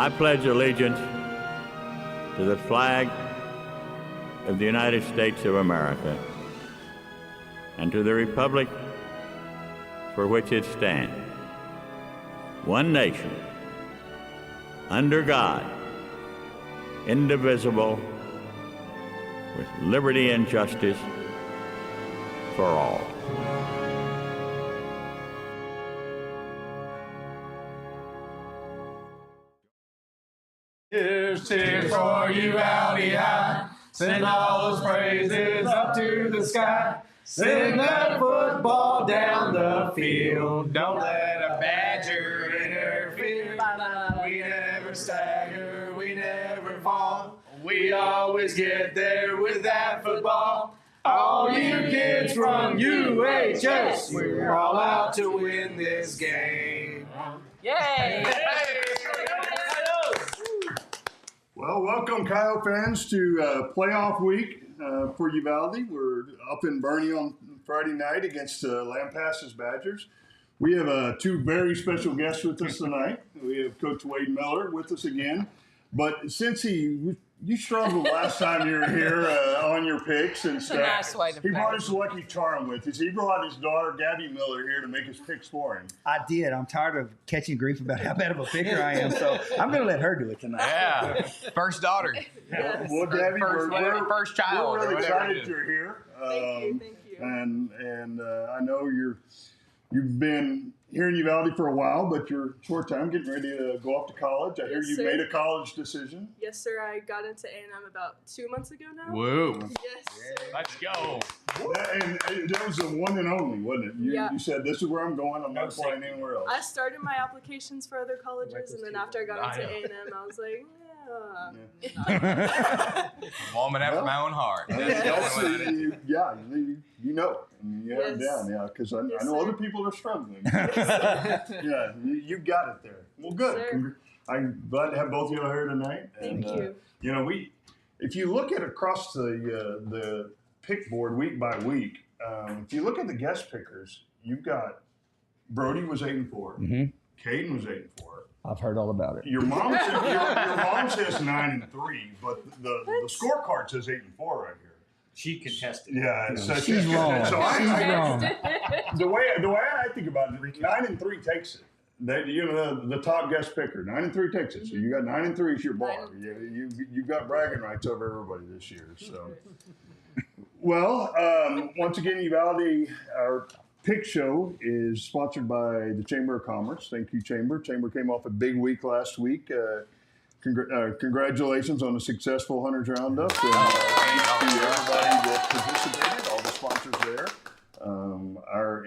I pledge allegiance to the flag of the United States of America and to the republic for which it stands, one nation, under God, indivisible, with liberty and justice for all. Here's cheers for you, Audi High. Send all those praises up to the sky. Send that football down the field. Don't let a Badger interfere. We never stagger, we never fall. We always get there with that football. All you kids from UHS, we're all out to win this game. Yay! Well, welcome, Coyote fans, to playoff week for Uvalde. We're up in Bernie on Friday night against Lampasas Badgers. We have two very special guests with us tonight. We have Coach Wade Miller with us again. But since you struggled last time you were here on your picks and stuff, nice way to he brought put it. his lucky charm with us. He brought his daughter, Gabby Miller, here to make his picks for him. I did. I'm tired of catching grief about how bad of a picker I am, so I'm going to let her do it tonight. Yeah, first daughter. Well, Gabby, First child. We're or really whatever it excited is. you're here. Thank you. And I know you've been here in Uvalde for a while, but you're short time getting ready to go off to college. I hear Yes, you sir. made a college decision. Yes, sir. I got into A&M about 2 months ago now. Woo. Yes, sir. Let's go. And that was the one and only, wasn't it? Yeah. You said, this is where I'm going. I'm not applying anywhere else. I started my applications for other colleges, and then after I got into A&M, I was like, Woman after my own heart. That's the only way it is. You know. You have it Yes. down, yeah, because I Yes, know sir. other people are struggling. Yeah, you got it there. Well, good. Yes, sir. I'm glad to have both of you here tonight. Thank you. You know, if you look at across the pick board week by week, if you look at the guest pickers, you've got Brody was 8-4, Mhm. Caden was 8-4. I've heard all about it. Your mom says 9-3, but the scorecard says 8-4 right here. She contested. Yeah, so She's wrong. So She's I, wrong. the way I think about it, 9-3 takes it. The top guest picker, 9-3 takes it. So you got 9-3 is your bar. You got bragging rights over everybody this year. So, well, once again, Uvalde, our pick show is sponsored by the Chamber of Commerce. Thank you, Chamber. Chamber came off a big week last week. Congratulations on a successful Hunters Roundup. Thanks to everybody that participated, all the sponsors there,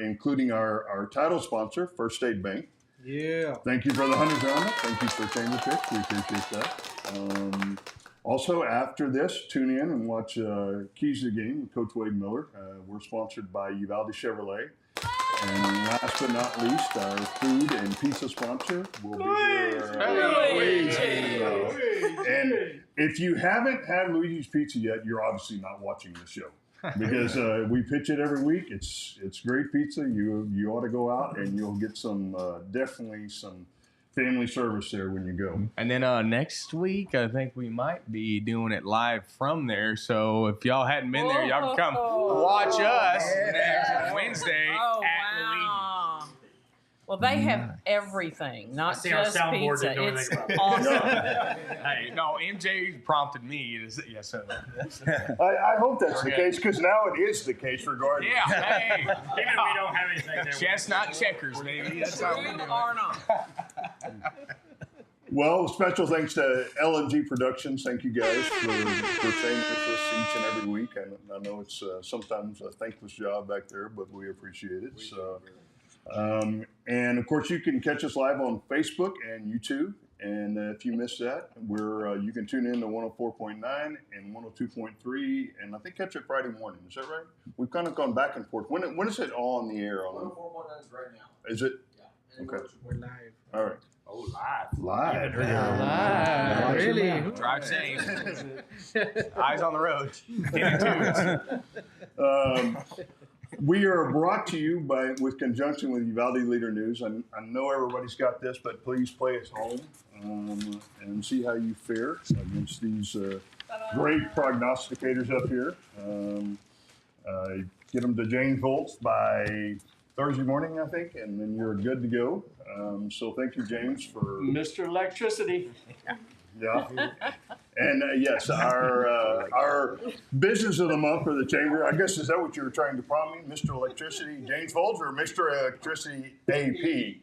including our title sponsor, First State Bank. Yeah. Thank you for the Hunters Roundup. Thank you for Chamber Picks. We appreciate that. Also, after this, tune in and watch Keys to the Game with Coach Wade Miller. We're sponsored by Uvalde Chevrolet. And last but not least, our food and pizza sponsor will be here. And if you haven't had Luigi's Pizza yet, you're obviously not watching the show. Because we pitch it every week. It's great pizza. You ought to go out and you'll get definitely some family service there when you go. And then next week, I think we might be doing it live from there. So if y'all hadn't been there, y'all can come watch us next Wednesday Oh, at wow. Well, they have everything, not see our just soundboard pizza. didn't know It's anything awesome. Hey, no, MJ prompted me to say, yes, sir. I hope that's the Okay. case because now it is the case regardless. Yeah, hey. Even if we don't have anything there. Chestnut checkers, baby. That's how we do it. Or not. Well, special thanks to LNG Productions. Thank you guys for staying with us each and every week. And I know it's sometimes a thankless job back there, but we appreciate it. So, and of course, you can catch us live on Facebook and YouTube. And if you missed that, you can tune in to 104.9 and 102.3, and I think catch it Friday morning. Is that right? We've kind of gone back and forth. When is it on the air? 104.9 is right now. Is it? Yeah. Okay. We're live. All right. Oh, live. Live. Live. Really? Drive safe. Eyes on the road. Get into it. We are brought to you with conjunction with Uvalde Leader News. I know everybody's got this, but please play at home and see how you fare against these great prognosticators up here. Get them to James Volts by Thursday morning, I think, and then you're good to go. So thank you, James, for Mr. Electricity. yeah. And yes, our business of the month for the chamber. I guess is that what you were trying to prompt me, Mr. Electricity, James Volts, or Mr. Electricity AP?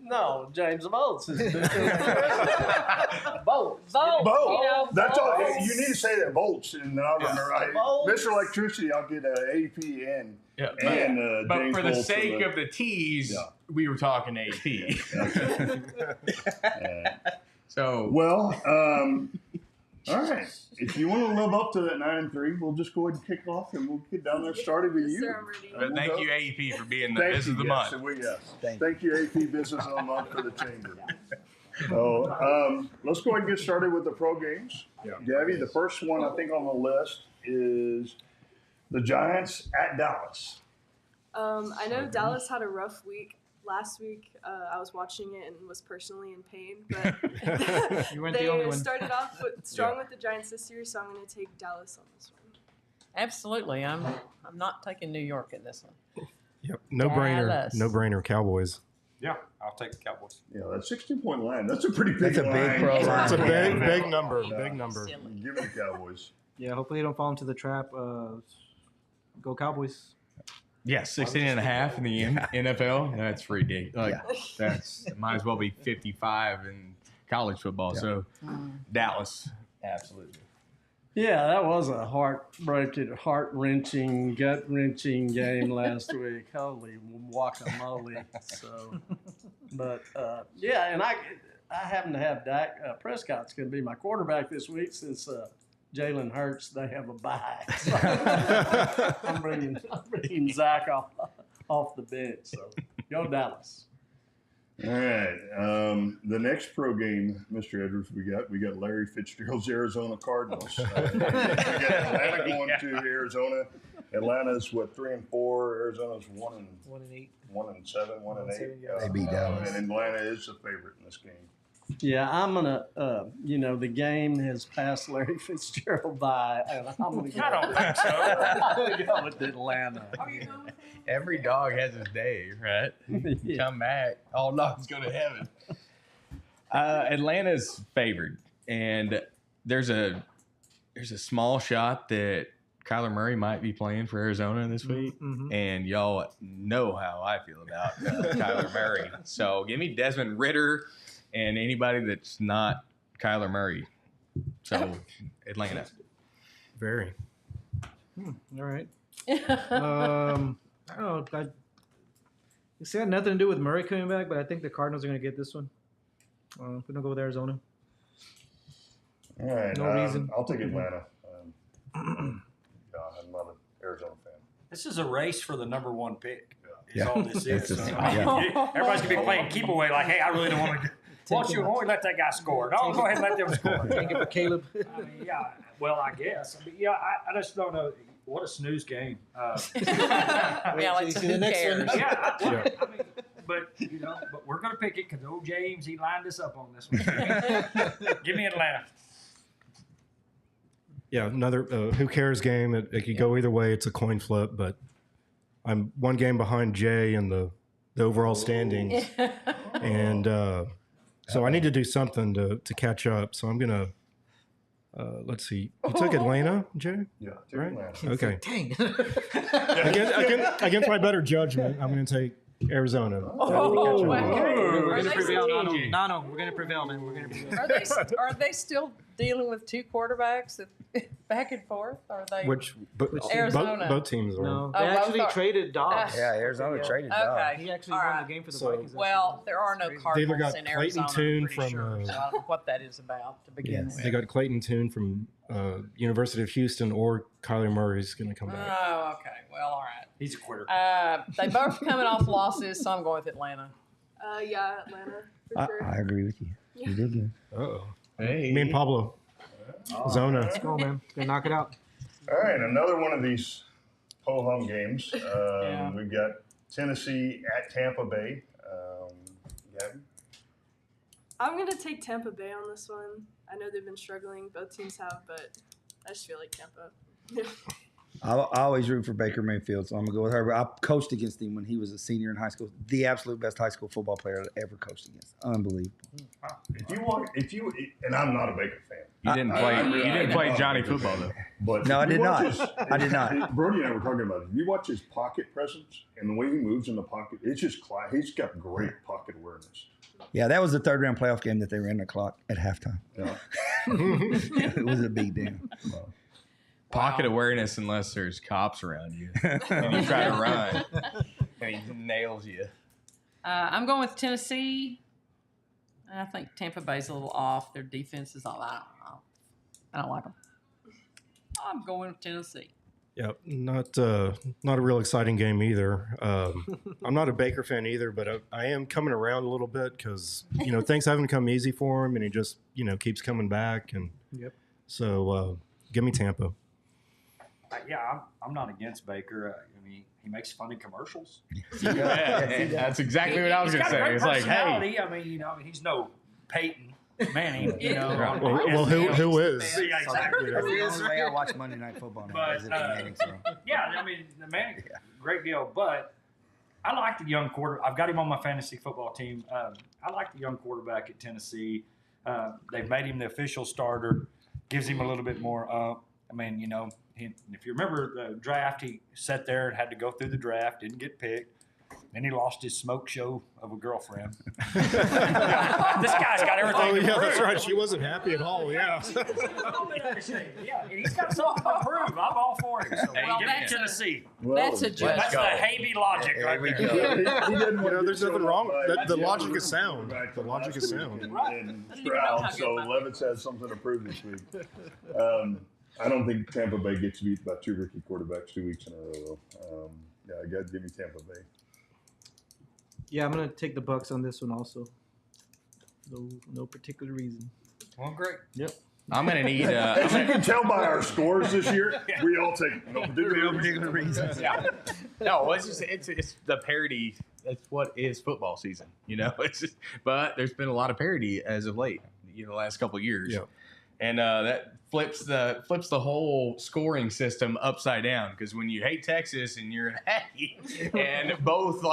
No, James Volts is Mr. Electricity. Volts. Vote. Both. You know, That's all. votes. You need to say that Volts, and then I'll remember. Volts. Mr. Electricity, I'll get AP and But James for the Volts sake of the T's, Yeah. we were talking AP. So Well, all right. If you want to live up to that 9-3, we'll just go ahead and kick off, and we'll get down there started with Yes, you. sir, I'm ready. but thank you, AP, for being the Thank business you, of the yes, month. Thank you, AP Business of the Month for the chamber. So let's go ahead and get started with the pro games. Gabby, the first one I think on the list is the Giants at Dallas. I know Dallas had a rough week last week. I was watching it and was personally in pain, but You weren't the only they one. started off strong with the Giants this year, so I'm going to take Dallas on this one. Absolutely. I'm not taking New York in this one. Yep. No brainer. Dallas. No brainer. Cowboys. Yeah, I'll take the Cowboys. Yeah, that 16-point line. That's a pretty big That's a big line. pro line. It's a big, Yeah. big number. Yeah. Big number. Silly. Give me the Cowboys. Yeah, hopefully they don't fall into the trap. Go Cowboys. Yeah, 16 and a half in the NFL. That's ridiculous. That's might as well be 55 in college football. So Dallas, absolutely. Yeah, that was a heart-breaking, heart-wrenching, gut-wrenching game last week. Holy guacamole! So, but yeah, and I happen to have Dak Prescott's going to be my quarterback this week since Jalen Hurts, they have a bye. So I'm bringing Zach off the bench. So go Dallas. All right. The next pro game, Mr. Edwards, we got Larry Fitzgerald's Arizona Cardinals. We got Atlanta going to Arizona. Atlanta's 3-4. Arizona's 1-8, 1-7, 1-8. They beat Dallas. And Atlanta is the favorite in this game. Yeah, I'm gonna. The game has passed Larry Fitzgerald by, and I'm gonna go. I don't think so. I'm gonna go with Atlanta. Every dog has his day, right? Yeah. Come back, all dogs go to heaven. Atlanta's favored, and there's a small shot that Kyler Murray might be playing for Arizona this week, and y'all know how I feel about Kyler Murray. So give me Desmond Ridder and anybody that's not Kyler Murray. So Atlanta. Very. All right. I don't know. It's got nothing to do with Murray coming back, but I think the Cardinals are going to get this one. I'm going to go with Arizona. All right. No reason. I'll take Atlanta. I'm not an Arizona fan. This is a race for the number one pick. Yeah. Is all this is. It's a- So, yeah. everybody's gonna be playing keep away. Like, hey, I really don't want to. Why don't we let that guy score? No, go ahead and let them score. Take it for Caleb. I mean, yeah, well, I guess. I mean, yeah, I just don't know. What a snooze game. Yeah, like, See who the next cares? one. Yeah, I mean, but but we're gonna pick it because old James he lined us up on this one. Give me Atlanta. Yeah, another who cares game. It could go either way. It's a coin flip, but I'm one game behind Jay in the overall standings, and so I need to do something to catch up. So I'm gonna let's see. You took Atlanta, Jay? Yeah, take Right? Atlanta. Okay. Dang. Against my better judgment, I'm going to take Arizona. Oh, We're Are going to they prevail, still- Nano. We're going to prevail, man. We're going to prevail. Are they still dealing with two quarterbacks back and forth? Are they? Which Arizona. both teams are. No, Oh, they both actually are- traded Dobbs. Yeah, Arizona traded Dobbs. Okay. He actually All won right. the game for the So- Vikings. Well, there are no Crazy. Cardinals got in Clayton Arizona. Tune I'm pretty from, sure. So I don't know what that is about to begin with. They got Clayton Tune from University of Houston, or Kyler Murray's going to come back. Oh, okay. Well, all right. He's a quitter. They both coming off losses, so I'm going with Atlanta. Yeah, Atlanta for sure. I agree with you. You did good. Uh-oh. Hey. Me and Pablo. Zona. Let's go, man. Gonna knock it out. All right, another one of these ho-hum games. We've got Tennessee at Tampa Bay. Gabby? I'm gonna take Tampa Bay on this one. I know they've been struggling, both teams have, but I just feel like Tampa. I always root for Baker Mayfield, so I'm gonna go with her. But I coached against him when he was a senior in high school. The absolute best high school football player I ever coached against. Unbelievable. And I'm not a Baker fan. You didn't play Johnny football though. But No, I if you did watch not. I did not. Brody and I were talking about it. If you watch his pocket presence and the way he moves in the pocket, it's just he's got great pocket awareness. Yeah, that was the third round playoff game that they ran the clock at halftime. Yeah. It was a big deal. Pocket awareness unless there's cops around you and you try to run and he nails you. I'm going with Tennessee. I think Tampa Bay's a little off. Their defense is all out. I don't like them. I'm going with Tennessee. Yeah, not a real exciting game either. I'm not a Baker fan either, but I am coming around a little bit because things haven't come easy for him, and he just keeps coming back. And so give me Tampa. Yeah, I'm not against Baker. I mean, he makes funny commercials. Yeah, that's exactly what I was going to say. It's like, hey. I mean, he's no Peyton Manning. Well, who is? Yeah, exactly. That's the only way I watch Monday Night Football now. But, Is it the Mannings, so. Yeah, I mean, the Manning, great deal. But I like the young quarterback. I've got him on my fantasy football team. I like the young quarterback at Tennessee. They've made him the official starter. Gives him a little bit more. I mean, if you remember the draft, he sat there and had to go through the draft, didn't get picked. Then he lost his smoke show of a girlfriend. This guy's got everything. Oh, to yeah, prove. that's right. She wasn't happy at all. Yeah. Yeah, and he's got something to prove. I'm all for him. So Well, give me that's a- Tennessee. That's a joke. That's the Havey logic right there. There's nothing wrong. The logic is sound. The logic is sound. And Stroud, so Levis has something to prove this week. I don't think Tampa Bay gets beat by two rookie quarterbacks 2 weeks in a row, though. I got to give me Tampa Bay. Yeah, I'm gonna take the Bucks on this one also. No particular reason. Well, great. Yep. I'm going to need. As you can tell by our scores this year, we all take no particular reason. Yeah. No, it's the parody. That's what is football season. It's just, but there's been a lot of parody as of late. The last couple of years. Yep. And that flips the whole scoring system upside down, because when you hate Texas and you're an Aggie and both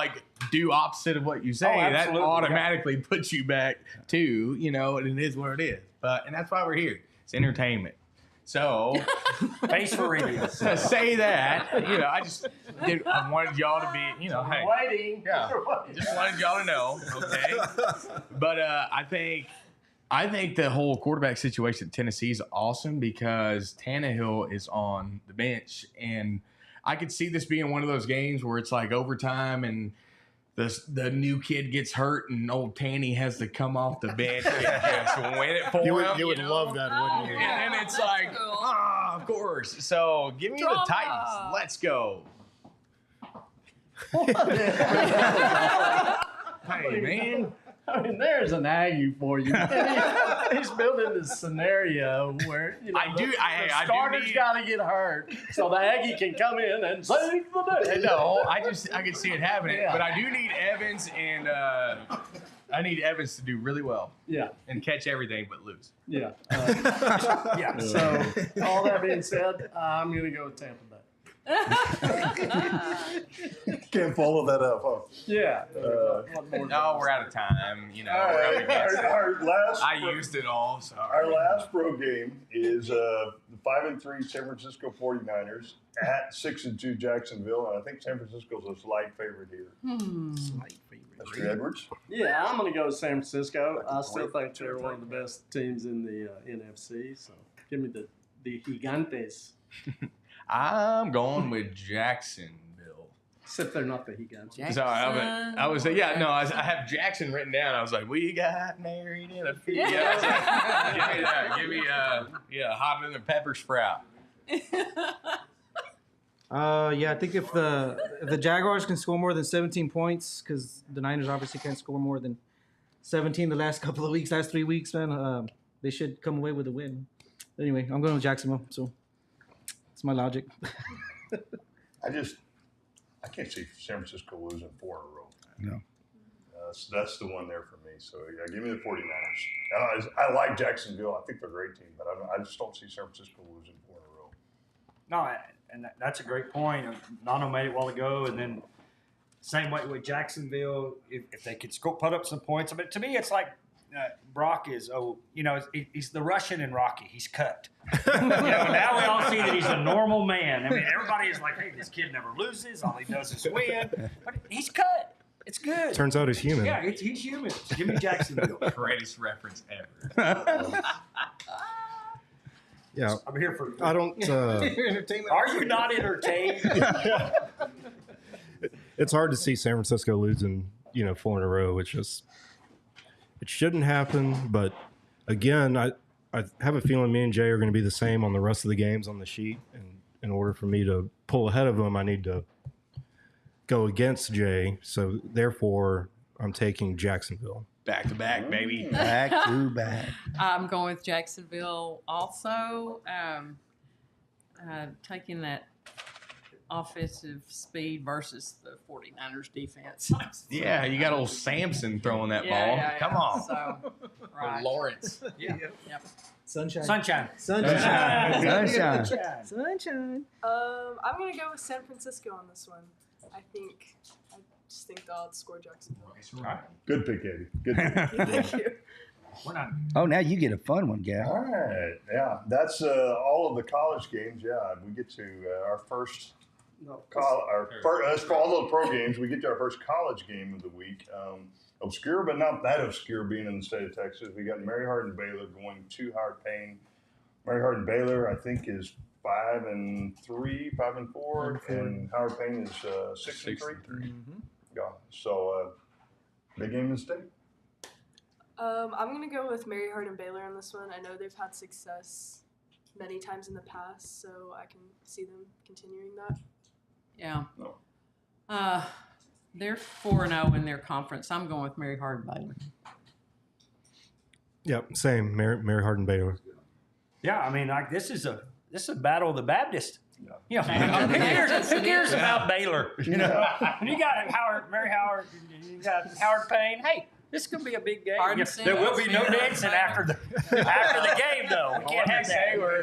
do opposite of what you say, that automatically puts you back to and it is what it is. And that's why we're here. It's entertainment. So Face for radio. to say that, I wanted y'all to be, hey, Waiting. yeah, just wanted y'all to know, okay? But I think the whole quarterback situation at Tennessee is awesome because Tannehill is on the bench, and I could see this being one of those games where it's like overtime and the new kid gets hurt and old Tanny has to come off the bench and just win it for him. You would love that, wouldn't you? And then it's like, of course. So give me the Titans. Let's go. Hey, man. I mean, there's an Aggie for you. He's building this scenario where the starter's got to get hurt so the Aggie can come in and save the day. No, I can see it happening, but I do need Evans and I need Evans to do really well. Yeah, and catch everything but lose. Yeah. Yeah. So all that being said, I'm going to go with Tampa Bay. Can't follow that up, huh? Yeah. No, we're out of time. We're up against it. I used it all. So our last pro game is the 5-3 San Francisco 49ers at 6-2 Jacksonville, and I think San Francisco's a slight favorite here. Slight favorite. Mr. Edwards? Yeah, I'm going to go with San Francisco. I still think they're one of the best teams in the NFC. So give me the Gigantes. I'm going with Jacksonville. Except they're not the Gigantes. So I was I have Jackson written down. I was like, we got married in a field. I was like, give me hot and pepper sprout. I think if the Jaguars can score more than 17 points, because the Niners obviously can't score more than 17 the last 3 weeks, man, they should come away with a win. Anyway, I'm going with Jacksonville, so that's my logic. I can't see San Francisco losing 4 in a row. No. That's the one there for me. So, yeah, give me the 49ers. I like Jacksonville. I think they're a great team, but I just don't see San Francisco losing 4 in a row. No, and that's a great point. Nano made it a while ago, and then same way with Jacksonville. If they could put up some points, but to me, it's like Brock is. He's the Russian in Rocky. He's cut. Now we all see that he's a normal man. I mean, everybody is like, "Hey, this kid never loses. All he does is win." But he's cut. It's good. Turns out he's human. Yeah, he's human. Give me Jacksonville. Greatest reference ever. Yeah. I'm here for. I don't. Are you not entertained? It's hard to see San Francisco losing, 4 in a row. It shouldn't happen. But again, I have a feeling me and Jay are going to be the same on the rest of the games on the sheet. And in order for me to pull ahead of them, I need to go against Jay. So therefore, I'm taking Jacksonville. Back to back, baby. Back to back. I'm going with Jacksonville also. Taking that offensive speed versus the 49ers defense. Yeah, you got old Samson throwing that ball. Yeah. Come on. So, right. Lawrence. Yeah. Yep. Sunshine. Sunshine. I'm gonna go with San Francisco on this one. I just think they'll outscore Jacksonville. Good pick, Eddie. Good pick. Thank you. Oh, now you get a fun one, Gav. All right. Yeah, that's all of the college games. Yeah, we get to our first let's call all the pro games. We get to our first college game of the week. Obscure, but not that obscure, being in the state of Texas. We got Mary Hardin-Baylor going to Howard Payne. Mary Hardin-Baylor, I think, is 5-3, 5-4, and Howard Payne is 6-3. Mm-hmm. Yeah. So big game in the state. I'm gonna go with Mary Hardin-Baylor on this one. I know they've had success many times in the past, so I can see them continuing that. Yeah. No. They're 4-0 in their conference. I'm going with Mary Hardin-Baylor. Yep, same. Mary Hardin-Baylor. Yeah, I mean, this is a battle of the Baptist. Yeah. Who cares about Baylor? You got Mary Howard, you got Howard Payne. Hey, this is gonna be a big game. There will be no dancing after the game, though. We can't have that. Where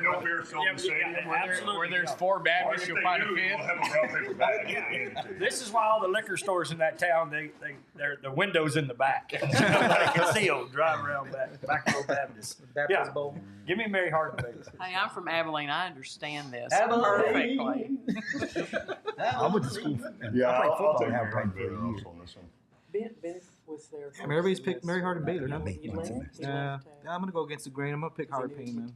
there's 4 Baptists, you'll find a 5th. This is why all the liquor stores in that town, the windows in the back. Nobody can see them. Drive around back row Baptist. Baptist Bowl. Give me Mary Hardin-Baylor. Hey, I'm from Abilene. I understand this Abilene. perfectly. I went to school. Yeah, I played I'll football take in Mary Howard Payne for Hardin-Baylor a year. also on this one. Ben was there. Everybody's picked Mary Hardin-Baylor, no? Yeah. I'm gonna go against the grain. I'm gonna pick Howard Payne, man.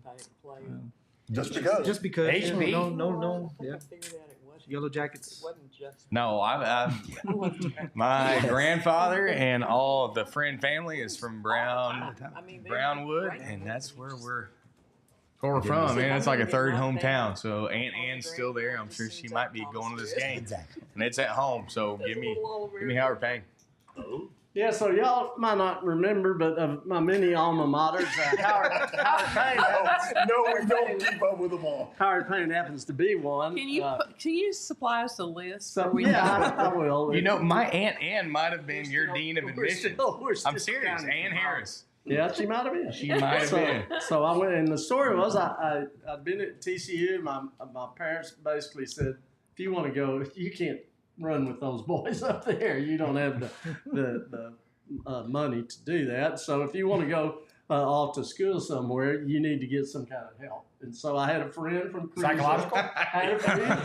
Just because. Just because. HB. No. Yeah. Yellow Jackets. No, my grandfather and all of the Friend family is from Brownwood, and that's where we're from, man. It's like a third hometown. So Aunt Ann's still there. I'm sure she might be going to this game, and it's at home. So give me Howard Payne. Yeah, so y'all might not remember, but of my many alma maters, Howard Payne. No, we don't keep up with them all. Howard Payne happens to be one. Can you supply us a list? So, we I will. My Aunt Ann might have been your dean of admissions. I'm serious, Ann Harris. Yeah, she might have been. She might have been. So I went, and the story was I'd been at TCU. My parents basically said, if you want to go, you can't run with those boys up there. You don't have the money to do that. So if you want to go off to school somewhere, you need to get some kind of help. And so I had a friend from Carissa. Psychological? I had a friend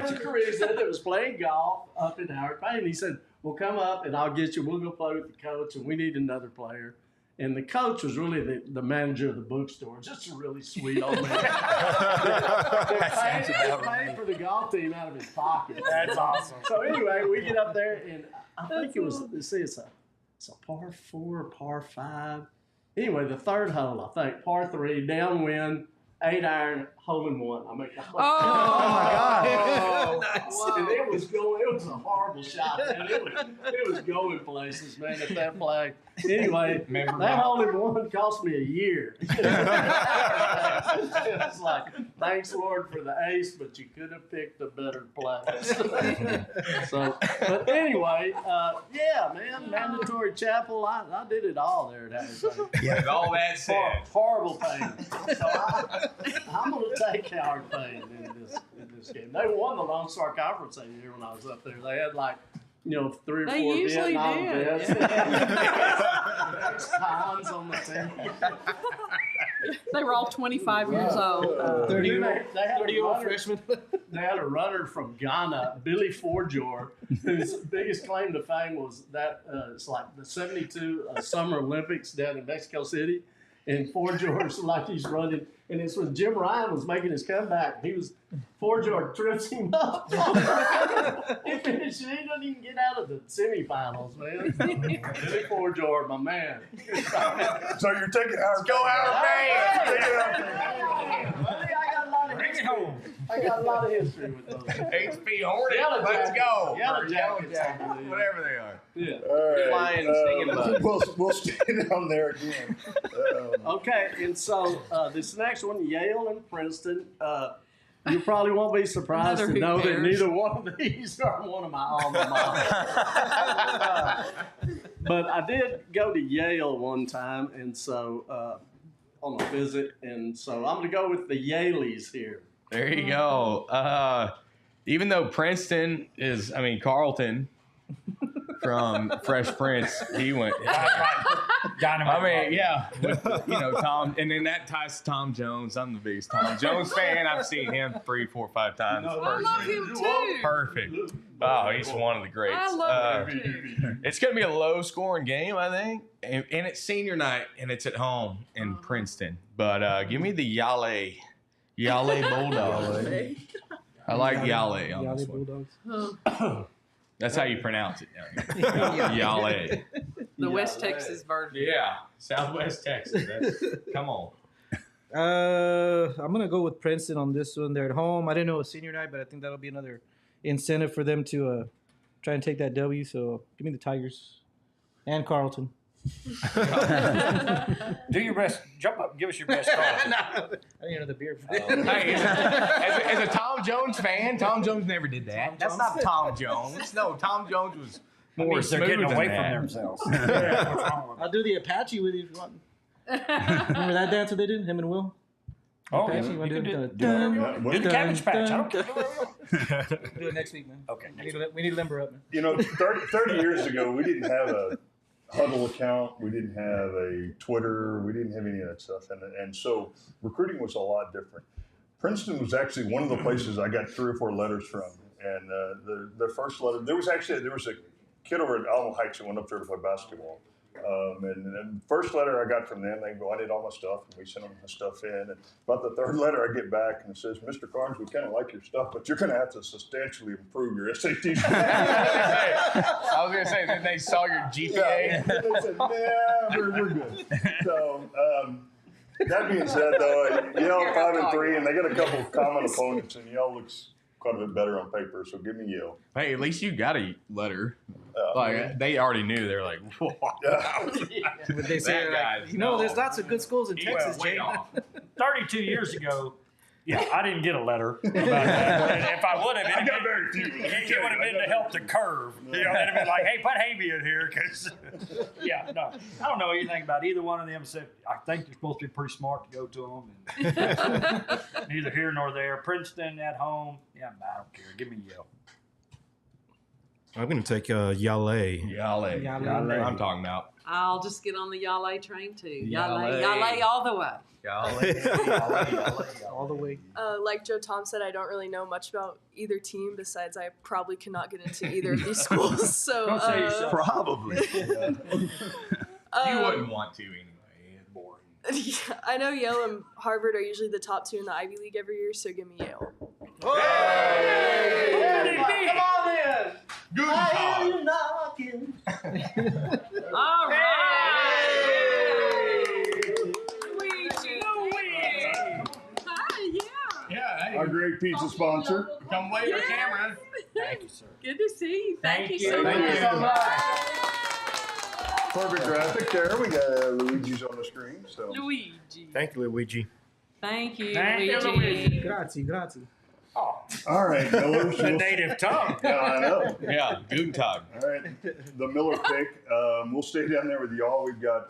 from Carissa that was playing golf up in Howard Payne. He said, well, come up and I'll get you. We'll go play with the coach, and we need another player. And the coach was really the manager of the bookstore, just a really sweet old man. Paid for the golf team out of his pocket. That's awesome. So anyway, we get up there, and I think it was, it's a par 4, par 5. Anyway, the third hole, I think, par 3, downwind, 8-iron, hole in one. I make the hole. Oh my God. Nice. And it was a horrible shot, man. It was going places, man, at that flag. Anyway, that hole in one cost me a year. It's like, thanks, Lord, for the ace, but you could have picked a better place. So, but anyway, yeah, man, mandatory chapel. I did it all there at Hattie Payne. With all that said, Horrible pain. So I'm going to take Howard Payne in this game. They won the Lone Star Conference that year when I was up there. They had like, 3 or 4 They usually Vietnam do. vets. Cons on the team. They were all 25 years old. 30-year-old freshman. They had a runner from Ghana, Billy Forjor, whose biggest claim to fame was that it's like the 72 Summer Olympics down in Mexico City. And Forjor's like he's running, and it's when Jim Ryan was making his comeback. Forjor trips him up. He finished, he doesn't even get out of the semifinals, man. Billy Forjor, my man. So you're taking Howard. go Howard Bring it home. I got a lot of history with those. HP Hornet, Yellow let's Jackets. go. Yellow Or Jackets, I believe. whatever they are. Yeah. All right. Flying, stinging bugs. We'll stay down there again. Okay, and so this next one, Yale and Princeton. You probably won't be surprised Another to know who that cares. neither one of these are one of my alma maters. But I did go to Yale one time, and so on a visit, and so I'm going to go with the Yaleys here. There you go. Even though Princeton is, Carlton from Fresh Prince, he went. Dynamite. I mean, yeah, with, Tom, and then that ties to Tom Jones. I'm the biggest Tom Jones fan. I've seen him 3, 4, 5 times. I love him too. Perfect. Oh, he's one of the greats. I love him too. It's going to be a low-scoring game, I think, and it's senior night, and it's at home in Princeton. But give me the Yale Bulldogs. I like Yale on this one. Bulldogs. That's how you pronounce it down here. Yale. The West Texas version. Yeah, Southwest Texas. Come on. I'm gonna go with Princeton on this one. They're at home. I didn't know it was senior night, but I think that'll be another incentive for them to try and take that W. So give me the Tigers and Carlton. Do your best. Jump up and give us your best call. I didn't know the beer. Hey, as a Tom Jones fan, Tom Jones never did that. That's not Tom Jones. No, Tom Jones was more They're smooth getting than away that. from themselves. Yeah, what's wrong with I'll do the Apache with you if you want. Remember that dance that they did, him and Will? Oh, Apache, yeah. you wanna You do can it? do it. Do the Cabbage Patch. I don't care. Do it next week, man. Okay. We need to limber up, man. 30 years ago, we didn't have a Huddle account. We didn't have a Twitter. We didn't have any of that stuff. And so recruiting was a lot different. Princeton was actually one of the places I got 3 or 4 letters from. And the first letter, there was a kid over at Alamo Heights that went up there to play basketball. And the first letter I got from them, they wanted all my stuff, and we sent them the stuff in. And about the 3rd letter, I get back, and it says, "Mr. Carnes, we kind of like your stuff, but you're going to have to substantially improve your SAT score." I was going to say, then they saw your GPA. Yeah, they said, "Yeah, we're good." So that being said, though, Yale 5-3, and they got a couple of common opponents, and Yale looks quite a bit better on paper. So give me Yale. Hey, at least you got a letter. They already knew. They're like, "Whoa." But they say, That guy's there's lots of good schools in Texas, way Jay. off. 32 years ago, I didn't get a letter about that. And if I would have, I got very few. it would have been to help the curve. It'd have been like, hey, put Havey in here. Cause, no. I don't know anything about either one of them. Except I think you're supposed to be pretty smart to go to them. And neither here nor there. Princeton at home. Yeah, I don't care. Give me Yale. I'm going to take Yale. Yale. I'm talking about. I'll just get on the Yale train too. Yale. Yale all the way. All the way. Like Joe Tom said, I don't really know much about either team. Besides, I probably cannot get into either of these schools. So Don't say yourself. Probably. You wouldn't want to anyway. It's boring. Yeah, I know Yale and Harvard are usually the top 2 in the Ivy League every year. So give me Yale. Hey, come on in. Good I hear call. you knocking. All right. Luigi. Hi, Yeah, hey, Our great pizza sponsor. come wave the camera. Thank you, sir. Good to see you. Thank you so Thank you much. so much. Perfect graphic there. We got Luigi's on the screen. So Luigi. Thank you, Luigi. Thank you, Thank you, Luigi. Luigi. Grazie. Oh, All right, Millers. the native tongue. Yeah, I know. Yeah, Guten Tag. All right, the Miller pick. We'll stay down there with y'all. We've got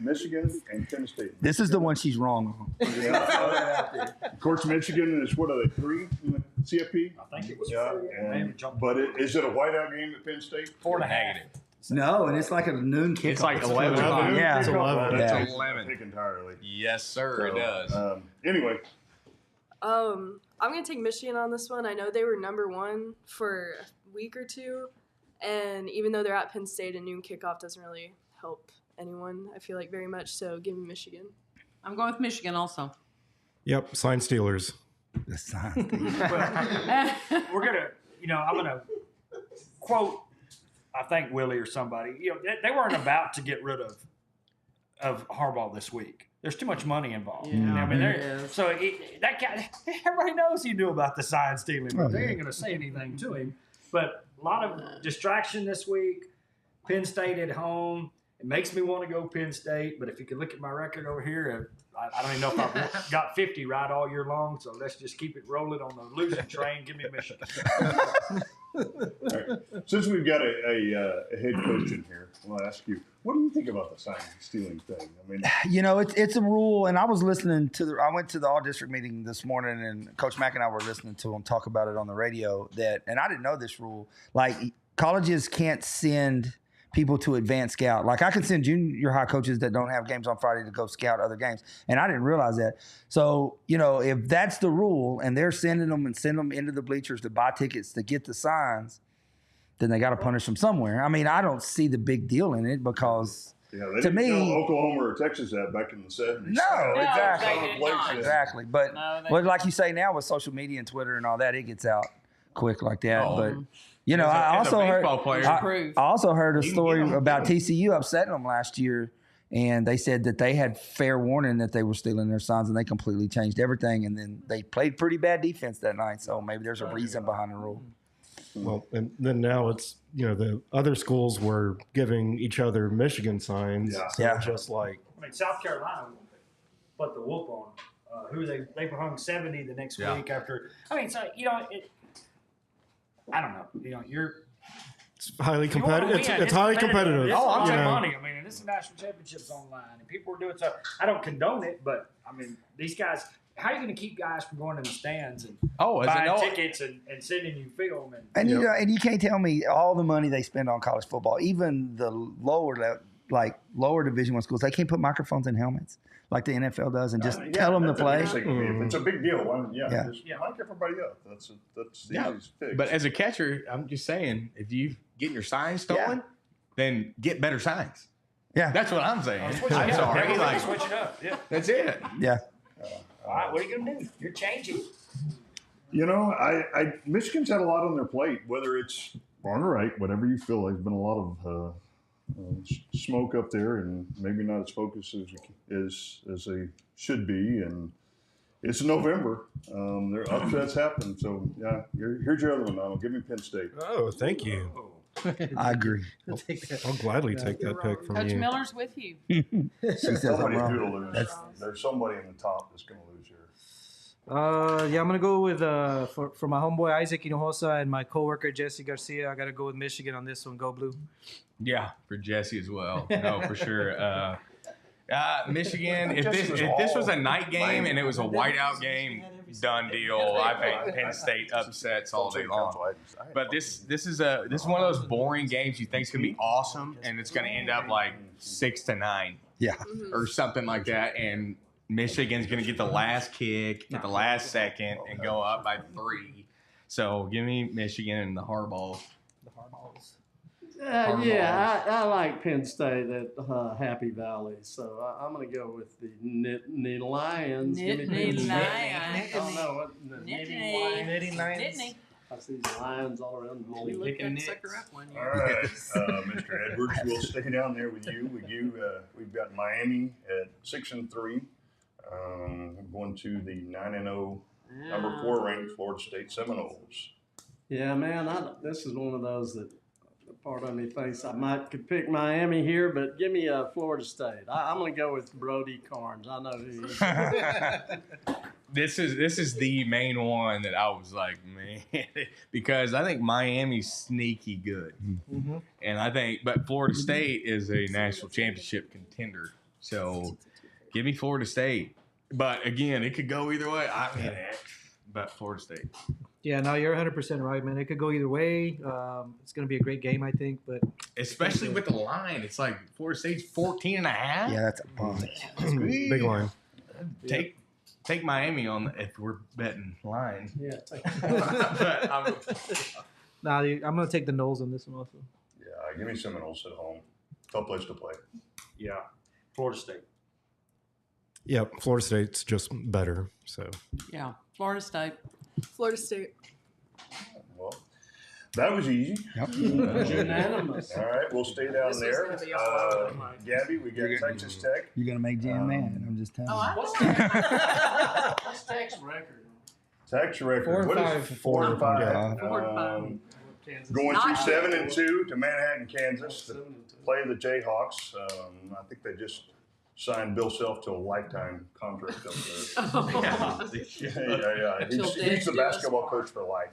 Michigan and Penn State. This is the one she's wrong on. Yeah. Of course, Michigan is, what are they, 3 in the CFP? I think it was Yeah, 4. and, but is it a whiteout game at Penn State? 4.5. No, and it's like a noon kickoff. It's like 11 o'clock. Yeah. It's 11. That Yeah. takes my pick entirely. Yes, sir, it So, does. Anyway, I'm gonna take Michigan on this one. I know they were number 1 for a week or two, and even though they're at Penn State, a noon kickoff doesn't really help anyone, I feel like, very much. So give me Michigan. I'm going with Michigan also. Yep, sign Steelers. The sign. We're gonna, I'm gonna quote, I think Willie or somebody. They weren't about to get rid of Harbaugh this week. There's too much money involved. Yeah, I mean, there is. so that guy, everybody knows he knew about the sign stealing, but Oh, they yeah. ain't gonna say anything to him. But a lot of distraction this week. Penn State at home. It makes me want to go Penn State, but if you could look at my record over here, I don't even know if I've got 50 right all year long, so let's just keep it rolling on the losing train. Give me Michigan. all right. Since we've got a head coach in here, I'll ask you, what do you think about the sign stealing thing? I mean, It's a rule, and I was listening to I went to the all district meeting this morning, and Coach Mack and I were listening to him talk about it on the radio. And I didn't know this rule. Like, colleges can't send people to advanced scout. Like, I can send junior high coaches that don't have games on Friday to go scout other games, and I didn't realize that. So, if that's the rule, and they're sending them into the bleachers to buy tickets to get the signs, then they got to punish them somewhere. I mean, I don't see the big deal in it because they to didn't me, tell Oklahoma or Texas that back in the 70s. no, exactly, they did not. exactly. But No, they well, like you say now with social media and Twitter and all that, it gets out quick like that. Oh. But As I a also heard baseball player, I also heard a You can story get 'em. about TCU upsetting them last year, and they said that they had fair warning that they were stealing their signs, and they completely changed everything. And then they played pretty bad defense that night, so maybe there's a reason behind the rule. Well, and then now it's, the other schools were giving each other Michigan signs. Yeah. So Yeah. just like, I mean, South Carolina put the whoop on who they hung 70 the next Yeah. week after. I mean, so I don't know. it's highly You wanna competitive. win. It's highly competitive. It's a lot you of know. money. I mean, and this is national championships online, and people are doing so. I don't condone it, but I mean, these guys. How are you going to keep guys from going in the stands and as buying an tickets and sending you film? And and you can't tell me all the money they spend on college football, even the lower Division I schools, they can't put microphones in helmets like the NFL does and just tell them to play. If it's a big deal, Yeah. just mic everybody up. That's the Yeah, easiest fix. but as a catcher, I'm just saying, if you getting your signs stolen, then get better signs. Yeah. That's what I'm saying. Switch I'm it up. sorry. Yeah, Like, switch it up. Yeah. that's it. Yeah. All right, what are you going to do? You're changing. Michigan's had a lot on their plate, whether it's wrong or right, whatever you feel. There's been a lot of smoke up there, and maybe not as focused as they should be. And it's November. Their upsets happen. So yeah, here's your other one. Now, give me Penn State. Oh, thank you. I agree. I'll gladly take that pick from Coach you. Miller's with you. She says I'm Somebody's wrong. going to lose. There's somebody in the top that's going to lose here. I'm gonna go with for my homeboy Isaac Hinojosa and my coworker Jesse Garcia. I gotta go with Michigan on this one. Go Blue. Yeah, for Jesse as well. No, for sure. Michigan, if Jesse this was was a all night game and it was a whiteout game, done deal. I think Penn State upsets all day long. But this is one of those boring games you think is gonna be awesome, and it's gonna end up like 6-9. Yeah. Or something like that, and Michigan's going to get the last kick at the last second and go up by 3. So give me Michigan and the Harbaugh. I like Penn State at Happy Valley, so I'm going to go with the Nittany Lions. Give me Penn Nittany State. Lions. I don't know what the Nittany. Knitting Lions. Nittany. I see the lions all around the We mall. looked that sucker up one All year. right, Mr. Edwards, we'll stay down there with you. We've got Miami at 6-3. Going to the 9-0, number 4 ranked Florida State Seminoles. Yeah, man, this is one of those that part of me thinks I could pick Miami here, but give me Florida State. I'm going to go with Brody Carnes. I know who he is. This is the main one that I was like, man, because I think Miami's sneaky good, but Florida State is a national championship contender. So give me Florida State. But again, it could go either way. But Florida State. Yeah, no, you're 100% right, man. It could go either way. It's going to be a great game, I think. But especially with the line, it's like Florida State's 14.5. Yeah, that's a bunch. Big line. Take Miami on if we're betting line. Yeah. I'm going to take the Noles on this one also. Yeah, give me Seminoles at home. Tough place to play. Yeah, Florida State. Yeah, Florida State's just better. So Yeah, Florida State. Florida State. Well, that was easy. Unanimous. All right, we'll stay down This was there. gonna be all over the place. Gabby, we got Texas Tech. You're gonna make Jan mad. I'm just telling you. What's Tech's record? Tech's record. 4 and What is 5. it? 4 and 5. Yeah. 4 and 5. Kansas. Going Nice. through 7-2 to Manhattan, Kansas, to 7-2. play the Jayhawks. I think they just signed Bill Self to a lifetime contract up there. Yeah. Till He's death the do us basketball part. coach for life.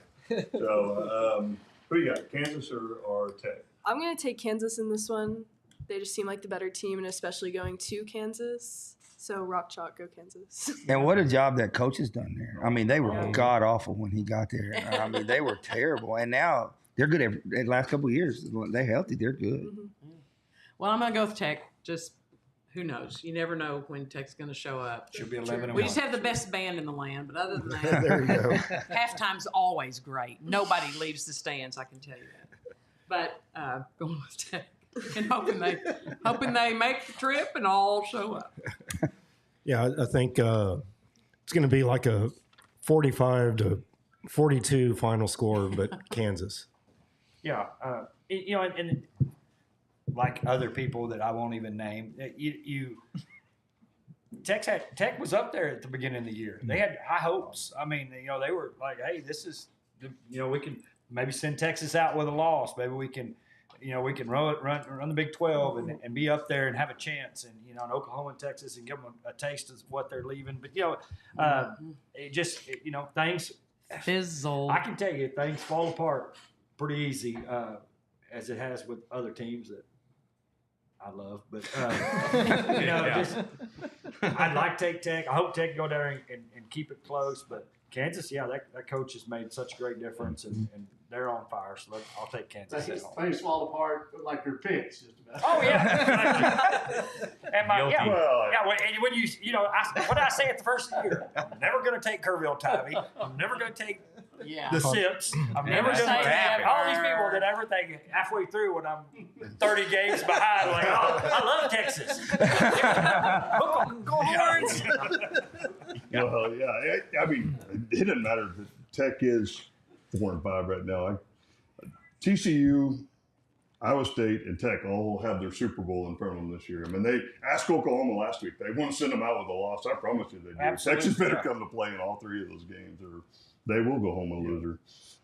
So, who you got, Kansas or Tech? I'm going to take Kansas in this one. They just seem like the better team, and especially going to Kansas. So, rock chalk, go Kansas. And what a job that coach has done there. I mean, they were god awful when he got there. I mean, they were terrible. And now they're good the last couple of years. They're healthy. They're good. Well, I'm going to go with Tech. Just who knows? You never know when Tech's going to show up. Should be 11 and We 1. just have the best band in the land, but other than that, there you go. halftime's always great. Nobody leaves the stands, I can tell you that. But going with Tech and hoping they make the trip and all show up. Yeah, I think it's going to be like a 45-42 final score, but Kansas. Yeah, and like other people that I won't even name, Tech was up there at the beginning of the year. They had high hopes. I mean, they were like, hey, this is, we can maybe send Texas out with a loss. Maybe we can, run the Big 12 and be up there and have a chance. And, in Oklahoma and Texas and give them a taste of what they're leaving. But, it just, things Fizzle. I can tell you things fall apart pretty easy as it has with other teams that I love. But, just I'd like to take Tech. I hope Tech can go there and keep it close. But Kansas, that coach has made such a great difference, and they're on fire. So I'll take Kansas. Things fall apart like your picks, just about. Oh yeah, and when you what did I say at the first of the year? I'm never going to take Kerrville Tivy. I'm never going to take the Sips. I'm never going to have all these people that everything halfway through when I'm 30 games behind. Like, I love Texas. Go Horns. Well, yeah. I mean, it doesn't matter if Tech is 4 and 5 right now. TCU, Iowa State, and Tech all have their Super Bowl in front of them this year. I mean, they asked Oklahoma last week. They won't send them out with a loss. I promise you they do. Absolutely. Texas better come to play in all 3 of those games, or they will go home a loser.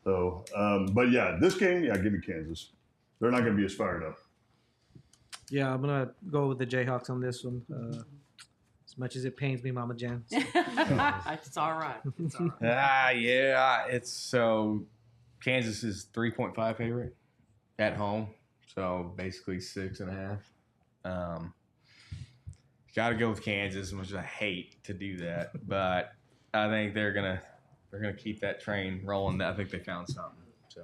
So, but yeah, this game, give me Kansas. They're not going to be as fired up. Yeah, I'm going to go with the Jayhawks on this one. As much as it pains me, Mama Jan. So. It's all right. It's all right. It's so Kansas is 3.5 favorite at home, so basically 6.5. Got to go with Kansas, which I hate to do that, but I think they're gonna keep that train rolling. I think they found something. So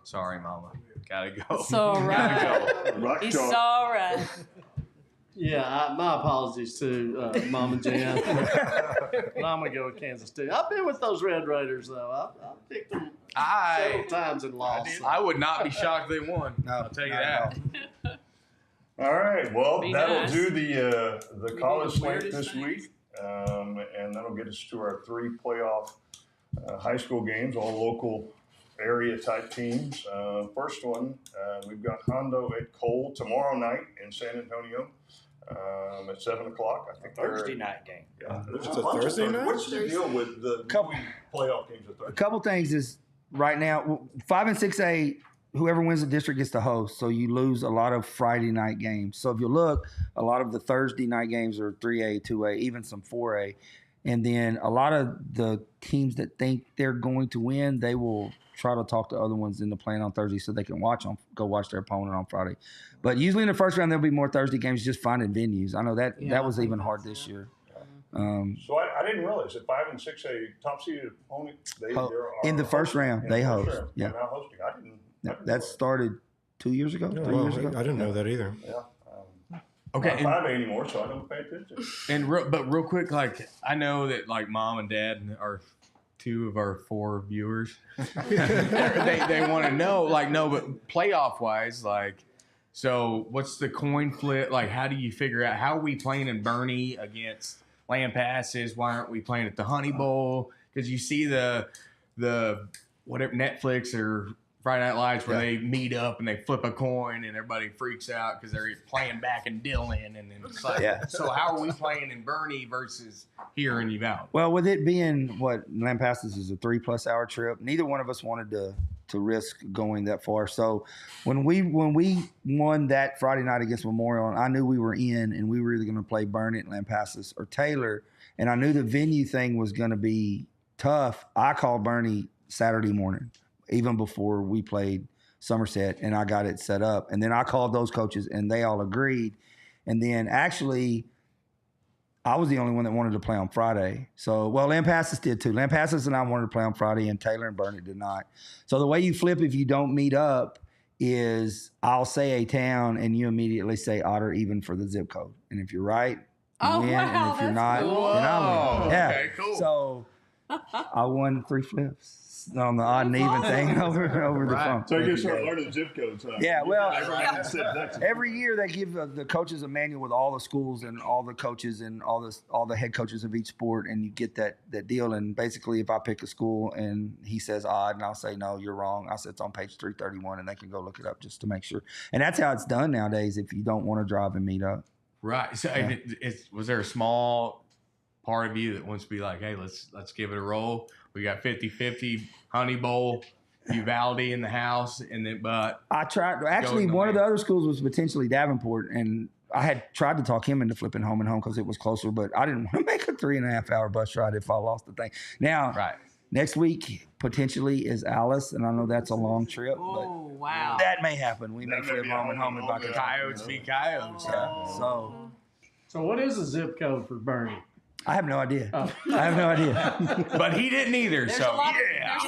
sorry, Mama, gotta go. It's all right. Rock It's chalk. all right. Yeah, my apologies to Mama Jan. But I'm going to go with Kansas too. I've been with those Red Raiders, though. I've picked them several times and lost. I would not be shocked if they won. I'll tell you that. All right. Well, Be that'll nice. do the college the slate weirdest this things. week, and that'll get us to our 3 playoff high school games, all local area type teams. First one, we've got Hondo at Cole tomorrow night in San Antonio at 7 o'clock. I think Thursday night game. Yeah, there's It's a a bunch of Thursday Thursday. night? What's the deal with the Couple- playoff games at A Thursday? couple things is right now 5 and 6A whoever wins the district gets to host. So you lose a lot of Friday night games. So if you look, a lot of the Thursday night games are 3A, 2A, even some 4A. And then a lot of the teams that think they're going to win, they will try to talk to other ones into playing on Thursday so they can go watch their opponent on Friday. But usually in the first round, there'll be more Thursday games, just finding venues. I know that was even hard this year. So I didn't realize that 5 and 6A top seeded opponent in the first round they host. Yeah, now hosting. I didn't that started 2 years ago, 3 years ago. I didn't know that either. Yeah. Okay. Not 5A anymore, so I don't pay attention. And real quick, like I know that like mom and dad are 2 of our 4 viewers. they want to know, like, no, but playoff wise, like, so what's the coin flip? Like, how do you figure out how are we playing in Bernie against Land Passes? Why aren't we playing at the Honey Bowl? Because you see the whatever Netflix or Friday Night Lights where they meet up and they flip a coin and everybody freaks out because they're playing back in Dillon, and then it's like, so how are we playing in Bernie versus here in Uvalde? Well, with it being what Land Passes is a 3+ hour trip, neither one of us wanted to risk going that far. So when we won that Friday night against Memorial, I knew we were in, and we were either going to play Bernie, Land Passes, or Taylor, and I knew the venue thing was going to be tough. I called Bernie Saturday morning, even before we played Somerset, and I got it set up. And then I called those coaches, and they all agreed. And then actually, I was the only one that wanted to play on Friday. So, well, Land Passes did too. Land Passes and I wanted to play on Friday, and Taylor and Bernie did not. So the way you flip if you don't meet up is I'll say a town, and you immediately say odd or even for the zip code. And if you're right, you win. And if you're not, then I win. Yeah. Okay, cool. So I won 3 flips on the odd and even thing over the phone. So you start learning zip codes, huh? Yeah, well, Every every year they give the coaches a manual with all the schools and all the coaches and all the head coaches of each sport, and you get that deal. And basically, if I pick a school and he says odd, and I'll say no, you're wrong. I said it's on page 331, and they can go look it up just to make sure. And that's how it's done nowadays. If you don't want to drive and meet up, Right. So was there a small part of you that wants to be like, hey, let's give it a roll? We got 50-50 Honey Bowl, Uvalde in the house, and then but I tried. Actually, one of the other schools was potentially Davenport, and I had tried to talk him into flipping home and home because it was closer, but I didn't want to make a 3.5 hour bus ride if I lost the thing. Now, next week potentially is Alice, and I know that's a long trip. Oh, wow. That may happen. We may flip home and home if I can. Coyotes be coyotes. So what is the zip code for Bernie? I have no idea. I have no idea. But he didn't either. There's So a